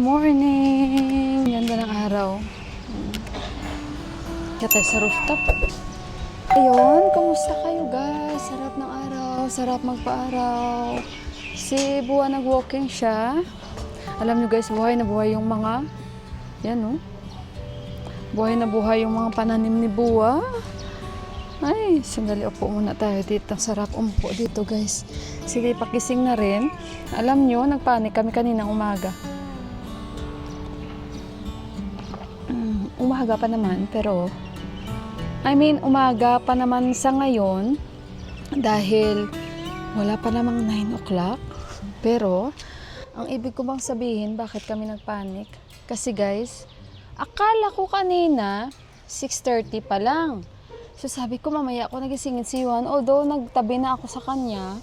morning! Ganda ng araw. Kaya tayo sa rooftop. Ayun, kumusta kayo guys? Sarap ng araw, sarap magpa-araw. Si Buwa nag-walking siya. Alam nyo guys, buhay na buhay yung mga, yan oh. Buhay na buhay yung mga pananim ni Buwa. Ay, sandali, upo muna tayo dito. Sarap umpo dito guys. Sige, pakising na rin. Alam nyo, nagpanik kami kaninang umaga. Umaga pa naman, pero umaga pa naman sa ngayon dahil wala pa namang 9 o'clock. Pero, ang ibig ko bang sabihin, bakit kami nagpanik? Kasi guys, akala ko kanina 6:30 pa lang. So sabi ko mamaya ako nagisingin si Juan, although nagtabi na ako sa kanya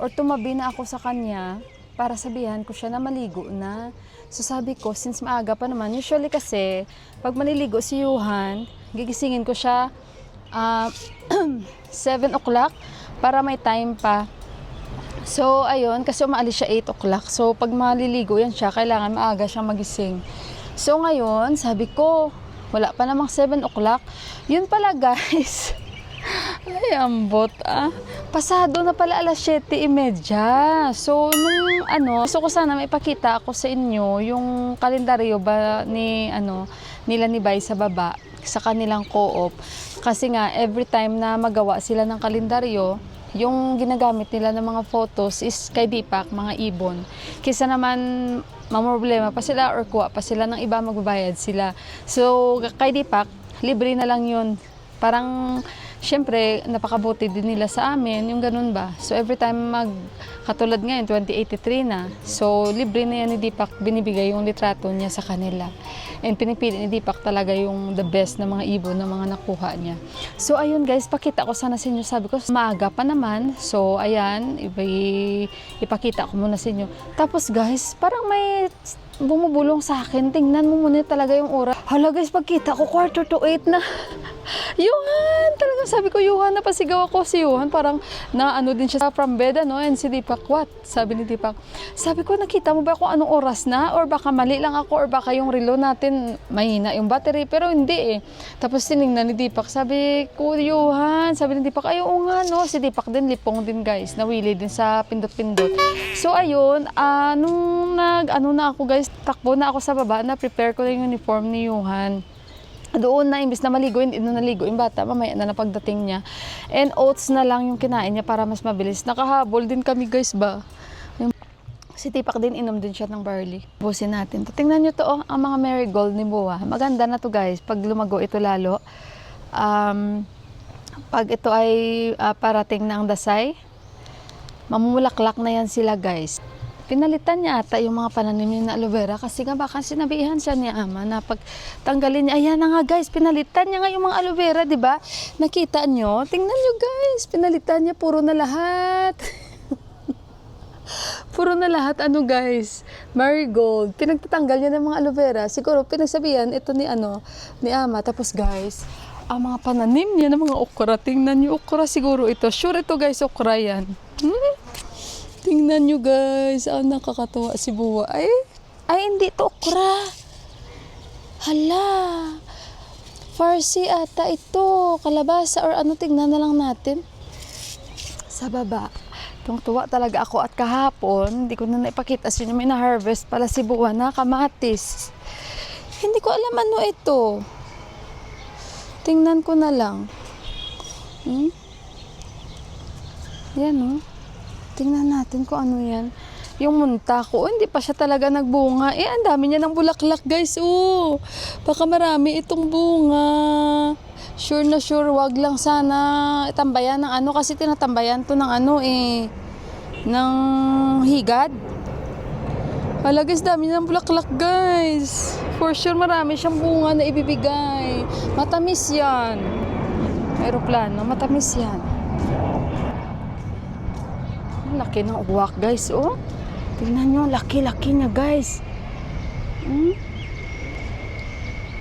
or tumabi na ako sa kanya para sabihan ko siya na maligo na. So sabi ko, since maaga pa naman, usually kasi pag maliligo si Juan, gigisingin ko siya 7 o'clock para may time pa. So ayun, kasi umaalis siya 8 o'clock. So pag maliligo yan siya, kailangan maaga siyang magising. So ngayon, sabi ko, wala pa namang 7 o'clock. Yun pala guys. Ay, ambot ah. Pasado na pala alas 7:30. So, gusto ko sana maipakita ako sa inyo yung kalendaryo ba nila ni Bay sa baba, sa kanilang co-op. Kasi nga, every time na magawa sila ng kalendaryo, yung ginagamit nila ng mga photos is kay Deepak, mga ibon. Kisa naman mamroblema pa sila or kuha pa sila ng iba, magbabayad sila. So, kay Deepak, libre na lang yun. Parang, syempre, napakabuti din nila sa amin, yung ganun ba. So, every time katulad ngayon, 2083 na. So, libre na yan ni Deepak, binibigay yung litrato niya sa kanila. And pinipili ni Deepak talaga yung the best na mga ibon na mga nakuha niya. So, ayun guys, pakita ko sana sa inyo. Sabi ko, maaga pa naman. So, ayan, ipakita ko muna sa inyo. Tapos guys, parang may bumubulong sa akin. Tingnan mo muna talaga yung oras. Hala guys, pagkita ko, 7:45 na. Yuhan! Talagang sabi ko, Yuhan, napasigaw ako si Yuhan. Parang naano din siya from bed, and si Deepak, what? Sabi ni Deepak. Sabi ko, nakita mo ba kung anong oras na? Or baka mali lang ako, or baka yung relo natin mahina yung battery. Pero hindi eh. Tapos tinignan ni Deepak. Sabi ko, Yuhan, sabi ni Deepak, ay oo nga no. Si Deepak din, lipong din guys. Nawili din sa pindot-pindot. So ayun, nung na ako guys, takbo na ako sa baba, na prepare ko na yung uniform ni Yuhan. Doon na, imbis na maligo, hindi na naligo yung bata, mamaya na pagdating niya. And oats na lang yung kinain niya para mas mabilis. Nakahabol din kami guys ba. Si Deepak din, inom din siya ng barley. Busin natin to. Tingnan nyo to, ang mga marigold ni Buwa. Maganda na to guys, pag lumago ito lalo. Pag ito ay parating ng dasay, mamumulaklak na yan sila guys. Pinalitan niya ata yung mga pananim niya na aloe vera kasi nga baka sinabihan siya ni Ama na pag tanggalin niya, ayan na nga guys, pinalitan niya nga yung mga aloe vera, di ba? Nakita niyo? Tingnan niyo guys, pinalitan niya, puro na lahat. Puro na lahat, guys, marigold. Pinagtatanggal niya ng mga aloe vera. Siguro pinagsabihan ito ni Ama. Tapos guys, ang mga pananim niya ng mga okra, tingnan niyo, okra siguro ito. Sure ito guys, okra yan. Tingnan nyo guys, nakakatuwa si Buwa. Ay hindi to okra. Hala, farsi ata ito, kalabasa or tingnan na lang natin. Sa baba, tuwa talaga ako at kahapon, hindi ko na naipakita sa inyo, may na-harvest pala si Buwa na kamatis. Hindi ko alam ano ito. Tingnan ko na lang. Yan tingnan natin kung ano yan. Yung munta ko, hindi pa siya talaga nagbunga. Ang dami niya ng bulaklak guys. Baka marami itong bunga. Sure na sure, wag lang sana itambayan ng kasi tinatambayan to ng ng higad. Hala guys, dami niya ng bulaklak guys. For sure marami siyang bunga na ibibigay. Matamis yan. Aeroplano, matamis yan. Laki ng uwak guys, tingnan nyo, laki-laki niya guys.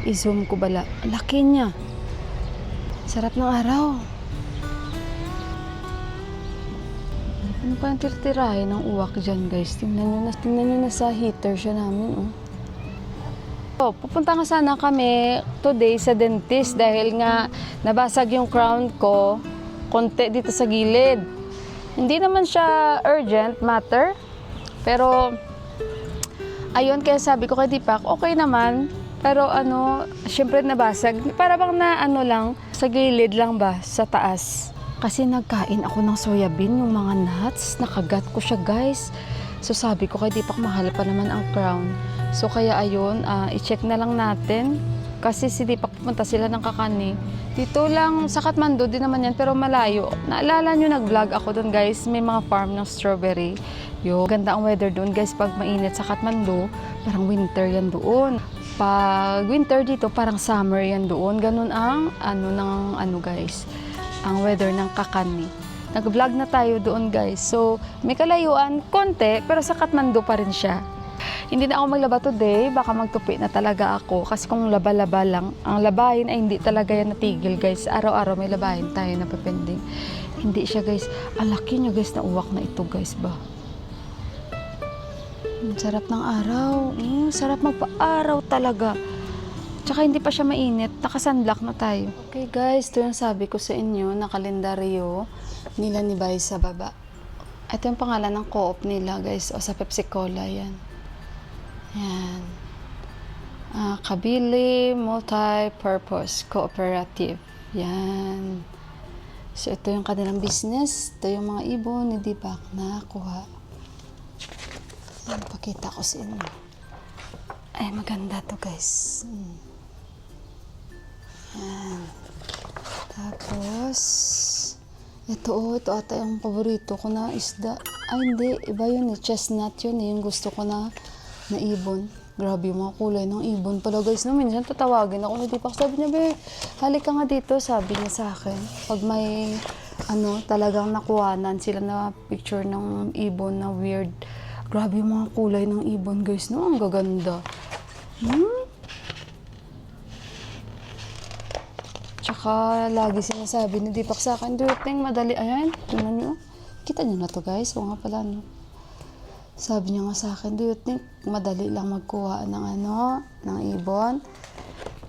I-zoom ko bala, laki niya. Sarap ng araw. Ano pa yung titirahin ng uwak dyan guys? Tingnan nyo na sa heater siya namin So, pupunta nga sana kami today sa dentist dahil nga nabasag yung crown ko konti dito sa gilid. Hindi naman siya urgent matter, pero ayun, kaya sabi ko kay Deepak, okay naman, pero syempre nabasag. Para bang na lang, sa gilid lang ba, sa taas. Kasi nagkain ako ng soybean, yung mga nuts, nakagat ko siya guys. So sabi ko kay Deepak, mahal pa naman ang crown. So kaya ayun, i-check na lang natin. Kasi si Deepak pupunta sila ng Kakani. Dito lang sa Kathmandu din naman yan, pero malayo. Naalala nyo, nag-vlog ako doon guys, may mga farm ng strawberry. Ganda ang weather doon guys, pag mainit sa Kathmandu, parang winter yan doon. Pag winter dito, parang summer yan doon. Ganun ang guys, ang weather ng Kakani. Nag-vlog na tayo doon guys. So, may kalayuan, konti, pero sa Kathmandu pa rin siya. Hindi na ako maglaba today, baka magtupi na talaga ako. Kasi kung laba-laba lang, ang labahin ay hindi talaga yan natigil guys. Araw-araw may labahin tayo na papending. Hindi siya guys. Ang laki niya guys na uwak na ito guys ba. Sarap ng araw. Sarap magpa-araw talaga. Tsaka hindi pa siya mainit. Naka-sunblock na tayo. Okay guys, ito yung sabi ko sa inyo na kalendaryo nila ni Bay sa baba. Ito yung pangalan ng co-op nila guys. O sa Pepsi Cola yan. Yan. Kabili Multi-Purpose Cooperative. Yan. So, ito yung kanilang business. Ito yung mga ibon ni Deepak na kuha. Yan, pakita ko sa inyo. Ay, maganda to guys. Yan. Tapos, ito ata yung paborito ko na isda. Ay, hindi. Iba yun eh. Chestnut yun eh. Yung gusto ko na ibon. Grabe yung mga kulay ng ibon pala guys. No, minsan tatawagin ako ni Deepak. Sabi niya, be, halika nga dito. Sabi niya sa akin. Pag may talagang nakuhanan sila na picture ng ibon na weird. Grabe yung mga kulay ng ibon guys. No, ang gaganda. Tsaka lagi sinasabi ni Deepak sa akin, do you think madali? Ayan, tingnan niyo. Kita niyo na to guys. O nga pala no. Sabi niya nga sa akin, do you think madali lang magkuha ng ibon?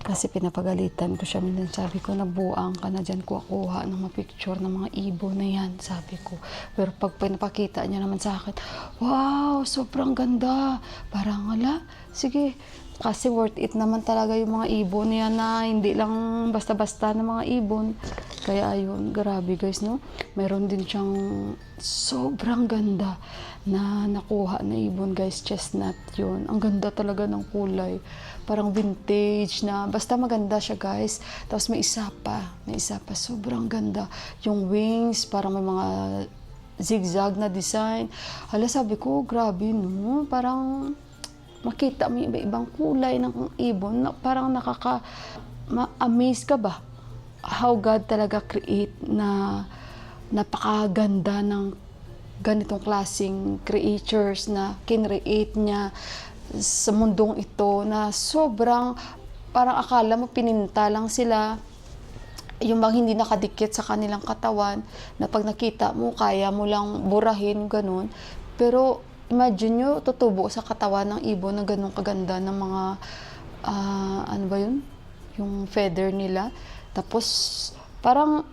Kasi pinapagalitan ko siya. Minsan sabi ko, nabuang ka na dyan kuha ng mga picture ng mga ibon na yan, sabi ko. Pero pag pinapakita niya naman sa akin, wow, sobrang ganda. Parang wala, sige. Kasi worth it naman talaga yung mga ibon yan na hindi lang basta-basta ng mga ibon. Kaya ayun, grabe guys, no? Meron din siyang sobrang ganda na nakuha na ibon guys, chestnut yun. Ang ganda talaga ng kulay. Parang vintage na, basta maganda siya guys. Tapos may isa pa, sobrang ganda. Yung wings, parang may mga zigzag na design. Hala, sabi ko, grabe no? Parang makita mo iba-ibang kulay ng ibon na parang ma-amaze ka ba? How God talaga create na napakaganda ng ganitong klaseng creatures na kinreate niya sa mundong ito na sobrang parang akala mo pininta lang sila, yung bang hindi nakadikit sa kanilang katawan na pag nakita mo kaya mo lang burahin ganun. Pero imagine nyo, tutubo sa katawan ng ibon na ganun kaganda ng mga ano ba yun? Yung feather nila. Tapos parang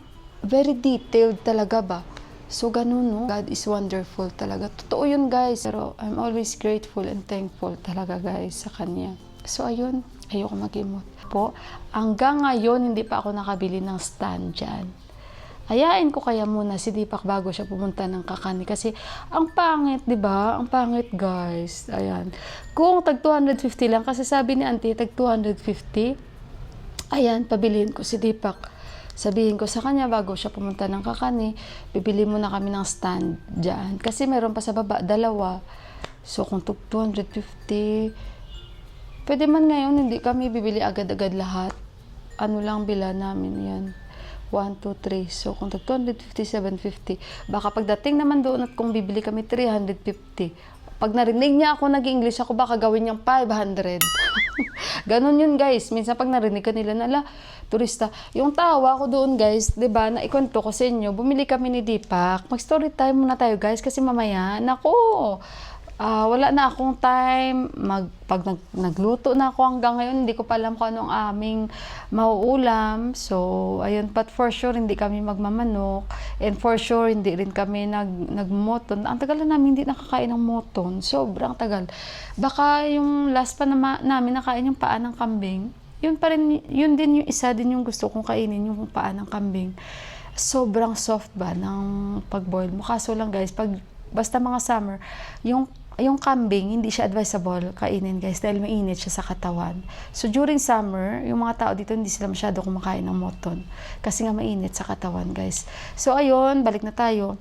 very detailed talaga ba? So, ganun, no? God is wonderful talaga. Totoo yun, guys. Pero I'm always grateful and thankful talaga, guys, sa Kanya. So, ayun. Ayoko mag-emote po. Hanggang ngayon, hindi pa ako nakabili ng stand dyan. Ayain ko kaya muna si Deepak bago siya pumunta ng Kakani. Kasi, ang pangit, di ba? Ang pangit, guys. Ayan. Kung tag 250 lang, kasi sabi ni auntie, tag 250, ayan, pabilihin ko si Deepak. Sabihin ko sa kanya bago siya pumunta ng Kakani, bibili muna kami ng stand dyan. Kasi meron pa sa baba, dalawa. So kung 250, pwede man ngayon, hindi kami bibili agad-agad lahat. Ano lang bila namin yan. 1, 2, 3. So kung 250, 750. Baka pagdating naman doon at kung bibili kami 350. Pag narinig niya ako nag-English ako, baka gawin niyang 500. Ganon yun, guys. Minsan pag narinig ka nila na, turista. Yung tawa ko doon, guys, diba, na ikwento ko sa inyo, bumili kami ni Deepak. Mag-story time muna tayo, guys, kasi mamaya, nako, Wala na akong time. Pag nagluto na ako hanggang ngayon, hindi ko pa alam kung anong aming mauulam. So, ayun. But for sure, hindi kami magmamanok. And for sure, hindi rin kami nagmoton. Ang tagal na namin hindi nakakain ng moton. Sobrang tagal. Baka yung last pa namin nakain yung paa ng kambing. Yun pa rin, yun din yung isa din yung gusto kong kainin, yung paa ng kambing. Sobrang soft ba ng pag-boil mo. Kaso lang guys, basta mga summer, yung kambing, hindi siya advisable kainin guys dahil mainit siya sa katawan. So during summer, yung mga tao dito hindi sila masyado kumakain ng moton kasi nga mainit sa katawan guys. So ayun, balik na tayo.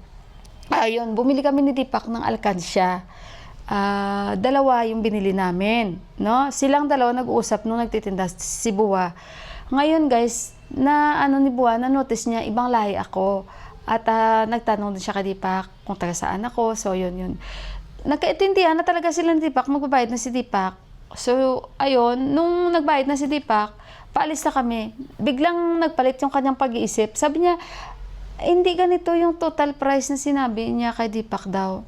Ayun, bumili kami ni Deepak ng alkansya. Dalawa yung binili namin, no? Silang dalawa nag-uusap nung nagtitinda si Buwa. Ngayon guys, ni Buwa, na-notice niya ibang lahi ako. At nagtanong din siya kay Deepak kung taga saan ako. So yun. Nagkaintindihan na talaga sila ni Deepak, magbabayad na si Deepak. So, ayun, nung nagbayad na si Deepak, paalis na kami. Biglang nagpalit yung kanyang pag-iisip. Sabi niya, hindi ganito yung total price na sinabi niya kay Deepak daw.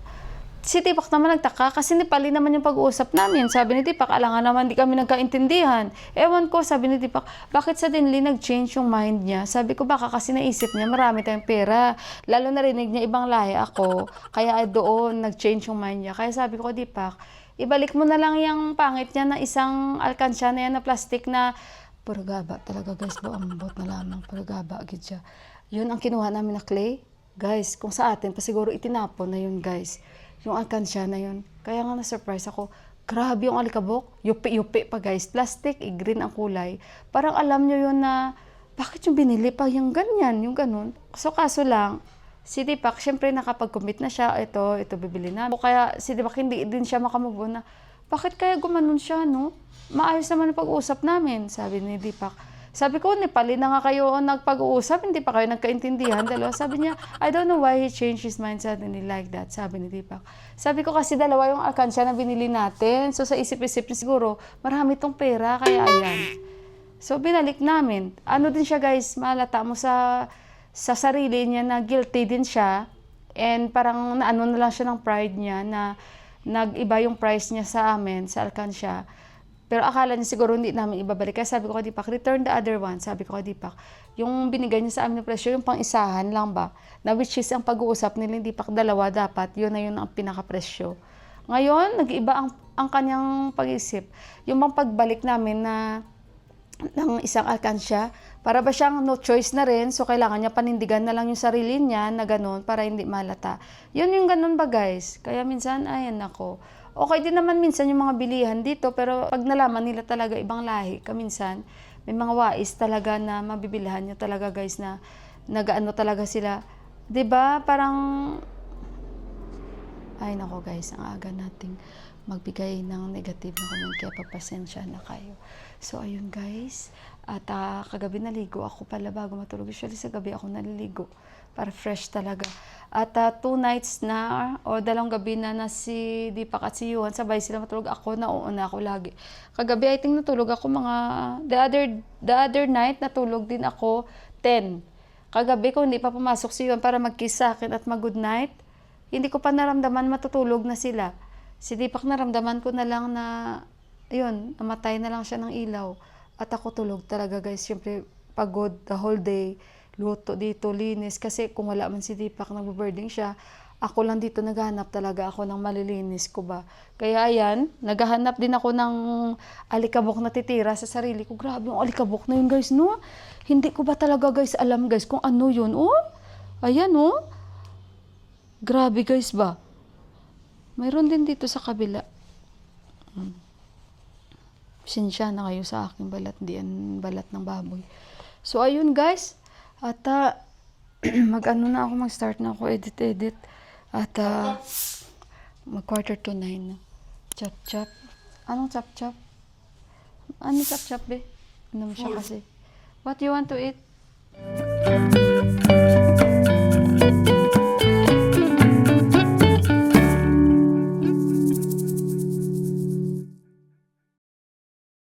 Si Deepak naman nagtaka kasi Nepali naman yung pag-uusap namin. Sabi ni Deepak, alangan naman di kami nagkaintindihan. Ewan ko, sabi ni Deepak, bakit suddenly nag-change yung mind niya? Sabi ko, baka kasi naisip niya marami tayong pera. Lalo narinig niya ibang lahi ako. Kaya doon nag-change yung mind niya. Kaya sabi ko, Deepak, ibalik mo na lang yung pangit niya na isang alkansya na yan na plastic na puro gaba talaga guys. Ambot na lamang, puro gaba. Gidya. Yun ang kinuha namin na clay. Guys, kung sa atin pa siguro itinapon na yun guys. Yung alkansya na yun. Kaya nga na-surprise ako. Grabe yung alikabok. Yupi-yupi pa guys. Plastic, green ang kulay. Parang alam nyo yun na, bakit yung binili pa yung ganyan, yung ganun. So kaso lang, si Deepak, syempre nakapag-commit na siya. Ito bibili na. Kaya si Deepak hindi din siya makamubo na, bakit kaya gumanon siya, no? Maayos naman ang pag-uusap namin, sabi ni Deepak. Sabi ko, Nepali na nga kayo nagpag-uusap, hindi pa kayo nagkaintindihan. Dalawa, sabi niya, I don't know why he changed his mind suddenly like that, sabi ni Deepak. Sabi ko kasi dalawa yung alkansya na binili natin. So sa isip-isip niya siguro, marami tong pera, kaya ayan. So binalik namin. Ano din siya guys, malata mo sa sarili niya na guilty din siya. And parang naano na lang siya ng pride niya na nag-iba yung price niya sa amin, sa alkansya. Pero akala niya siguro hindi namin ibabalik. Kaya sabi ko kay Deepak, return the other one. Sabi ko kay Deepak, yung binigay niya sa amin ng presyo, yung pang-isahan lang ba? Na which is ang pag-uusap nila, Deepak, dalawa dapat. Yun na yun ang pinaka-presyo. Ngayon, nag-iiba ang kanyang pag-isip. Yung bang pagbalik namin na ng isang alkansya, para ba siyang no choice na rin, so kailangan niya panindigan na lang yung sarili niya na ganun para hindi malata. Yun yung ganun ba guys? Kaya minsan, ayan ako. Okay din naman minsan yung mga bilihan dito, pero pag nalaman nila talaga ibang lahi, kaminsan, may mga wais talaga na mabibilihan nyo talaga guys na nagaano talaga sila. 'Di ba? Parang, ay nako guys, ang aga nating magbigay ng negative na comment, kaya pagpasensya na kayo. So ayun guys, at kagabi naligo ako pala bago matulog. Usually sa gabi ako naliligo para fresh talaga. At 2 nights na o 2 gabi na si Deepak at si Yuhan sabay sila matulog. Ako nauuna ako lagi. Kagabi I think natulog ako mga the other night natulog din ako 10. Kagabi ko hindi pa pumasok si Yuhan para mag-kiss sa akin at mag-good night. Hindi ko pa naramdaman matutulog na sila. Si Deepak naramdaman ko na lang na yun, namatay na lang siya ng ilaw. At ako tulog talaga guys. Siyempre pagod the whole day. Luto dito, linis. Kasi kung wala man si Deepak, nagbo-birding siya, ako lang dito naghahanap talaga ako ng malilinis ko ba. Kaya ayan, naghahanap din ako ng alikabok na titira sa sarili ko. Grabe yung alikabok na yun guys, no? Hindi ko ba talaga guys alam guys kung ano yun, oh? Ayan, oh. Grabe guys ba? Mayroon din dito sa kabila. Sinsya na kayo sa aking balat, di yan balat ng baboy. So ayun guys, at mag-ano na ako, mag-start na ako, edit. At mag 8:45 na. Chop-chop. Anong chop-chop? Ano chop-chop be? Ano siya kasi? What you want to eat?